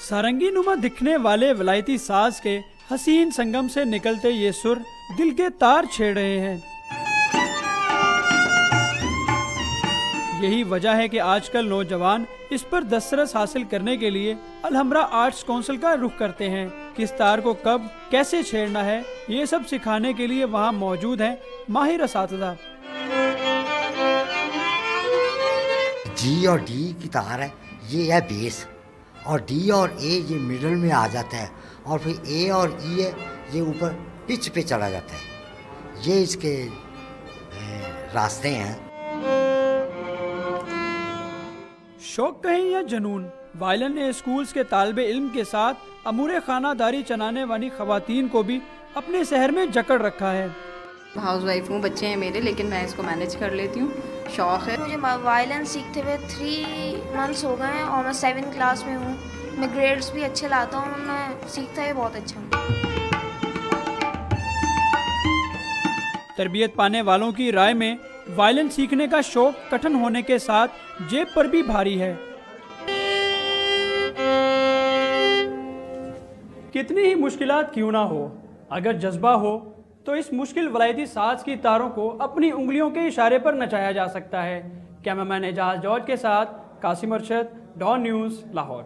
सारंगी नुमा दिखने वाले वलायती साज के हसीन संगम से निकलते ये सुर दिल के तार छेड़ रहे हैं। यही वजह है कि आजकल नौजवान इस पर दस्तरस हासिल करने के लिए अलहमरा आर्ट्स काउंसिल का रुख करते हैं। किस तार को कब कैसे छेड़ना है, ये सब सिखाने के लिए वहाँ मौजूद हैं माहिर असातिज़ा। जी और डी की तार है, ये है बेस, और डी और ए ये मिडल में आ जाता है, और फिर ए और ई है ये ऊपर पिच पे चला जाता है। ये इसके रास्ते हैं। शौक कहें या जनून, वायलन ने स्कूल्स के तालिबे इल्म के साथ अमूरे खानादारी चलाने वाली खवातीन को भी अपने शहर में जकड़ रखा है। हाउस वाइफ हूँ, बच्चे हैं मेरे, लेकिन मैं इसको मैनेज कर लेती हूँ। शौक है मुझे वायलिन सीखते हुए 3 मंथ्स हो गए हैं और मैं 7th क्लास में हूँ। मैं ग्रेड्स भी अच्छे लाता हूँ, मैं सीखता है बहुत अच्छा हूँ। तरबियत पाने वालों की राय में वायलिन सीखने का शौक कठिन होने के साथ जेब पर भी भारी है। कितनी ही मुश्किलात क्यों ना हो, अगर जज्बा हो तो इस मुश्किल वलायती साज की तारों को अपनी उंगलियों के इशारे पर नचाया जा सकता है। कैमरामैन एजाज जॉर्ज के साथ कासिम अरशद, डॉन न्यूज़, लाहौर।